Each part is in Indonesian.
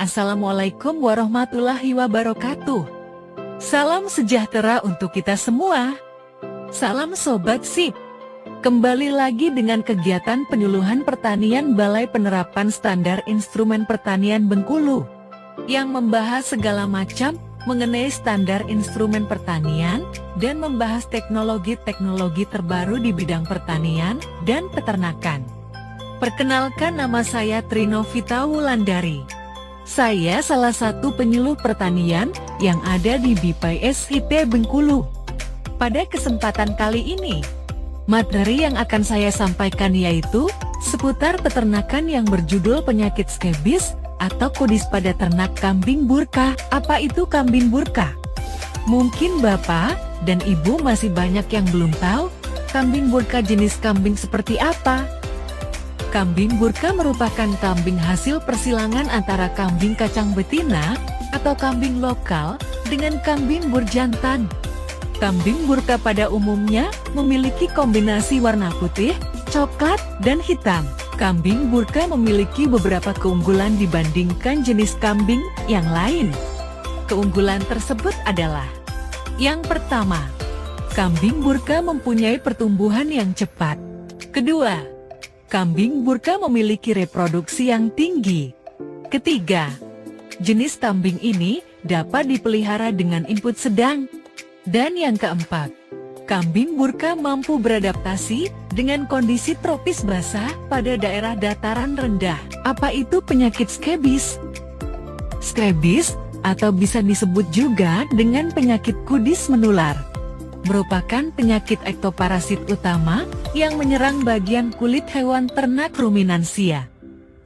Assalamualaikum warahmatullahi wabarakatuh. Salam sejahtera untuk kita semua. Salam Sobat Sip. Kembali lagi dengan kegiatan penyuluhan pertanian Balai Penerapan Standar Instrumen Pertanian Bengkulu, yang membahas segala macam mengenai standar instrumen pertanian dan membahas teknologi-teknologi terbaru di bidang pertanian dan peternakan. Perkenalkan, nama saya Trinovita Wulandari. Saya salah satu penyuluh pertanian yang ada di BPSIP Bengkulu. Pada kesempatan kali ini, materi yang akan saya sampaikan yaitu seputar peternakan yang berjudul penyakit skebis atau kudis pada ternak kambing burka. Apa itu kambing burka? Mungkin Bapak dan Ibu masih banyak yang belum tahu kambing burka jenis kambing seperti apa. Kambing burka merupakan kambing hasil persilangan antara kambing kacang betina atau kambing lokal dengan kambing bur jantan. Kambing burka pada umumnya memiliki kombinasi warna putih, coklat, dan hitam. Kambing burka memiliki beberapa keunggulan dibandingkan jenis kambing yang lain. Keunggulan tersebut adalah: yang pertama, kambing burka mempunyai pertumbuhan yang cepat. Kedua, kambing burka memiliki reproduksi yang tinggi. Ketiga, jenis kambing ini dapat dipelihara dengan input sedang. Dan yang keempat, kambing burka mampu beradaptasi dengan kondisi tropis basah pada daerah dataran rendah. Apa itu penyakit skebis? Skebis, atau bisa disebut juga dengan penyakit kudis menular, merupakan penyakit ektoparasit utama yang menyerang bagian kulit hewan ternak ruminansia.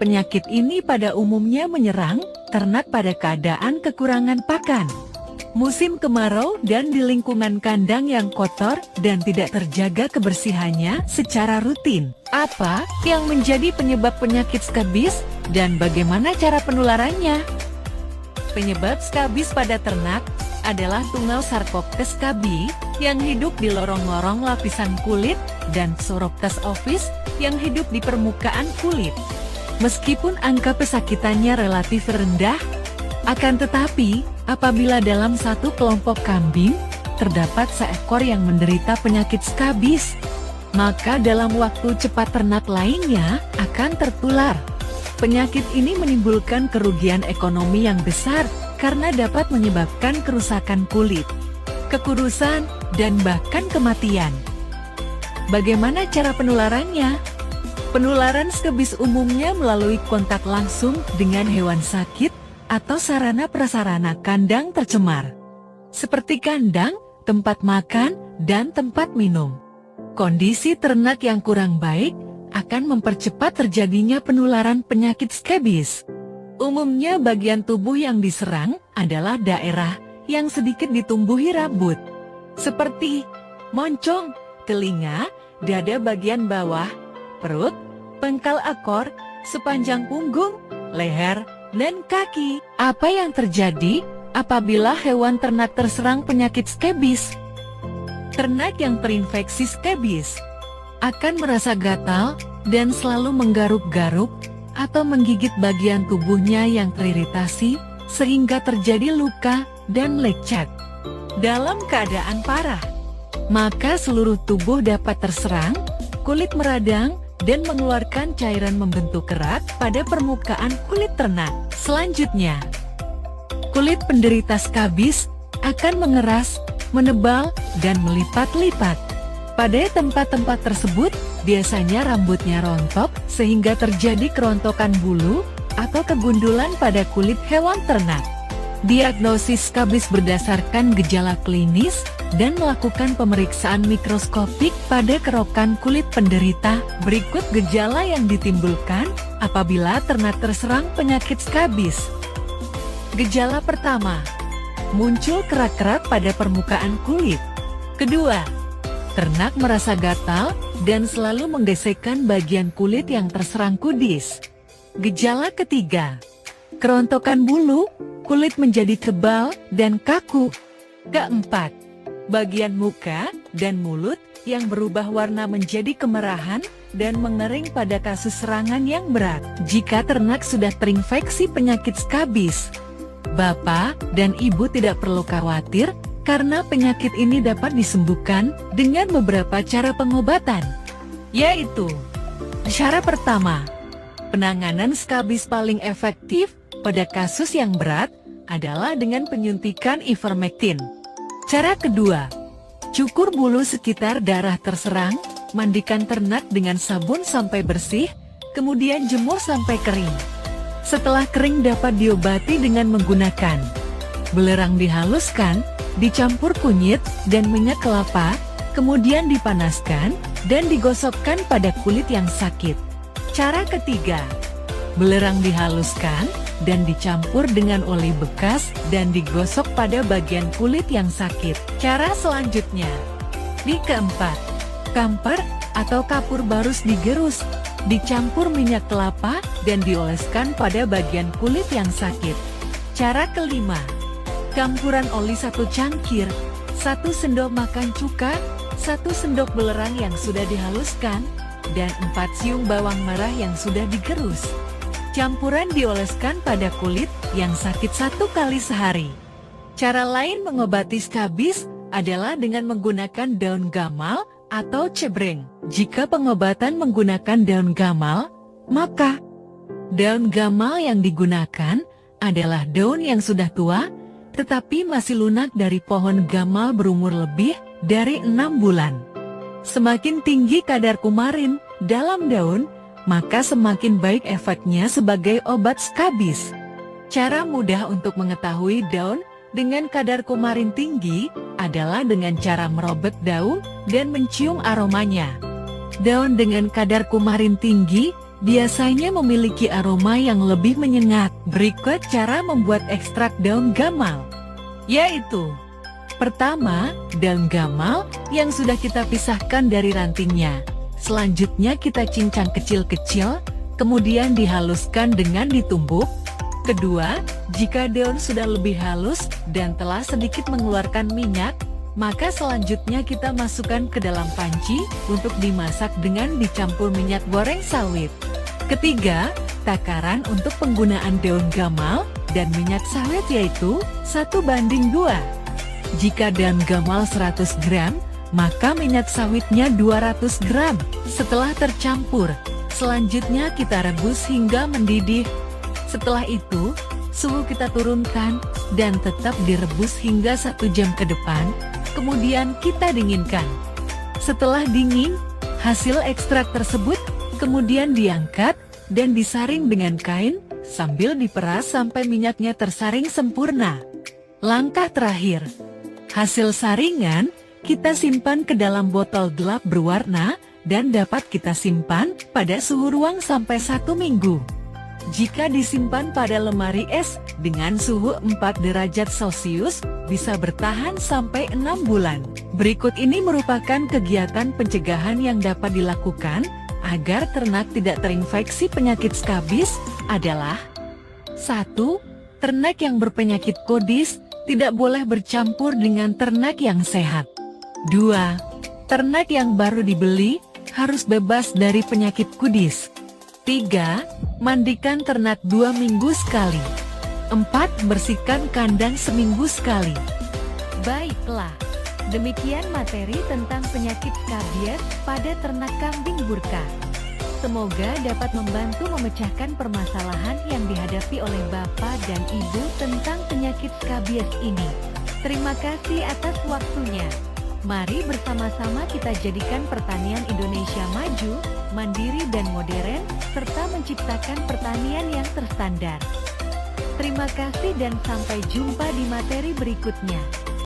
Penyakit ini pada umumnya menyerang ternak pada keadaan kekurangan pakan, musim kemarau, dan di lingkungan kandang yang kotor dan tidak terjaga kebersihannya secara rutin. Apa yang menjadi penyebab penyakit skabis dan bagaimana cara penularannya? Penyebab skabis pada ternak adalah tungau Sarcoptes scabii yang hidup di lorong-lorong lapisan kulit dan Psoroptes ovis yang hidup di permukaan kulit. Meskipun angka pesakitannya relatif rendah, akan tetapi apabila dalam satu kelompok kambing terdapat seekor yang menderita penyakit skabis, maka dalam waktu cepat ternak lainnya akan tertular. Penyakit ini menimbulkan kerugian ekonomi yang besar karena dapat menyebabkan kerusakan kulit, kekurusan, dan bahkan kematian. Bagaimana cara penularannya? Penularan skebis umumnya melalui kontak langsung dengan hewan sakit atau sarana-prasarana kandang tercemar, seperti kandang, tempat makan, dan tempat minum. Kondisi ternak yang kurang baik akan mempercepat terjadinya penularan penyakit skebis. Umumnya bagian tubuh yang diserang adalah daerah yang sedikit ditumbuhi rambut, seperti moncong, telinga, dada bagian bawah, perut, pangkal ekor, sepanjang punggung, leher, dan kaki. Apa yang terjadi apabila hewan ternak terserang penyakit skebis? Ternak yang terinfeksi skebis akan merasa gatal dan selalu menggaruk-garuk atau menggigit bagian tubuhnya yang teriritasi sehingga terjadi luka dan lecet. Dalam keadaan parah, maka seluruh tubuh dapat terserang, kulit meradang, dan mengeluarkan cairan membentuk kerat pada permukaan kulit ternak. Selanjutnya, kulit penderita skabis akan mengeras, menebal, dan melipat-lipat. Pada tempat-tempat tersebut, biasanya rambutnya rontok sehingga terjadi kerontokan bulu atau kegundulan pada kulit hewan ternak. Diagnosis skabis berdasarkan gejala klinis dan melakukan pemeriksaan mikroskopik pada kerokan kulit penderita. Berikut gejala yang ditimbulkan apabila ternak terserang penyakit skabis. Gejala pertama, muncul kerak-kerak pada permukaan kulit. Kedua, ternak merasa gatal dan selalu menggesekkan bagian kulit yang terserang kudis. Gejala ketiga, kerontokan bulu, kulit menjadi tebal dan kaku. Keempat, bagian muka dan mulut yang berubah warna menjadi kemerahan dan mengering pada kasus serangan yang berat. Jika ternak sudah terinfeksi penyakit skabis, Bapak dan Ibu tidak perlu khawatir karena penyakit ini dapat disembuhkan dengan beberapa cara pengobatan, yaitu: cara pertama, penanganan skabis paling efektif pada kasus yang berat adalah dengan penyuntikan ivermectin. Cara kedua, cukur bulu sekitar darah terserang, mandikan ternak dengan sabun sampai bersih, kemudian jemur sampai kering. Setelah kering dapat diobati dengan menggunakan belerang dihaluskan, dicampur kunyit dan minyak kelapa, kemudian dipanaskan dan digosokkan pada kulit yang sakit. Cara ketiga, belerang dihaluskan dan dicampur dengan oli bekas dan digosok pada bagian kulit yang sakit. Cara selanjutnya, keempat, kamper atau kapur barus digerus, dicampur minyak kelapa dan dioleskan pada bagian kulit yang sakit. Cara kelima, campuran oli 1 cangkir, 1 sendok makan cuka, 1 sendok belerang yang sudah dihaluskan, dan 4 siung bawang merah yang sudah digerus. Campuran dioleskan pada kulit yang sakit 1 kali sehari. Cara lain mengobati skabis adalah dengan menggunakan daun gamal atau cebreng. Jika pengobatan menggunakan daun gamal, maka daun gamal yang digunakan adalah daun yang sudah tua, tetapi masih lunak dari pohon gamal berumur lebih dari 6 bulan. Semakin tinggi kadar kumarin dalam daun, maka semakin baik efeknya sebagai obat skabis. Cara mudah untuk mengetahui daun dengan kadar kumarin tinggi adalah dengan cara merobek daun dan mencium aromanya. Daun dengan kadar kumarin tinggi biasanya memiliki aroma yang lebih menyengat. Berikut cara membuat ekstrak daun gamal, yaitu: pertama, daun gamal yang sudah kita pisahkan dari rantingnya. Selanjutnya kita cincang kecil-kecil, kemudian dihaluskan dengan ditumbuk. Kedua, jika daun sudah lebih halus dan telah sedikit mengeluarkan minyak, maka selanjutnya kita masukkan ke dalam panci untuk dimasak dengan dicampur minyak goreng sawit. Ketiga, takaran untuk penggunaan daun gamal dan minyak sawit yaitu 1:2. Jika daun gamal 100 gram, maka minyak sawitnya 200 gram. Setelah tercampur, selanjutnya kita rebus hingga mendidih. Setelah itu, suhu kita turunkan dan tetap direbus hingga 1 jam ke depan, kemudian kita dinginkan. Setelah dingin, hasil ekstrak tersebut kemudian diangkat dan disaring dengan kain sambil diperas sampai minyaknya tersaring sempurna. Langkah terakhir, hasil saringan kita simpan ke dalam botol gelap berwarna dan dapat kita simpan pada suhu ruang sampai 1 minggu. Jika disimpan pada lemari es dengan suhu 4 derajat Celcius, bisa bertahan sampai 6 bulan. Berikut ini merupakan kegiatan pencegahan yang dapat dilakukan agar ternak tidak terinfeksi penyakit skabis adalah: 1. Ternak yang berpenyakit kodis tidak boleh bercampur dengan ternak yang sehat. 2. Ternak yang baru dibeli harus bebas dari penyakit kudis. 3. Mandikan ternak 2 minggu sekali. 4. Bersihkan kandang seminggu sekali. Baiklah, demikian materi tentang penyakit skabies pada ternak kambing burka. Semoga dapat membantu memecahkan permasalahan yang dihadapi oleh Bapak dan Ibu tentang penyakit skabies ini. Terima kasih atas waktunya. Mari bersama-sama kita jadikan pertanian Indonesia maju, mandiri dan modern, serta menciptakan pertanian yang terstandar. Terima kasih dan sampai jumpa di materi berikutnya.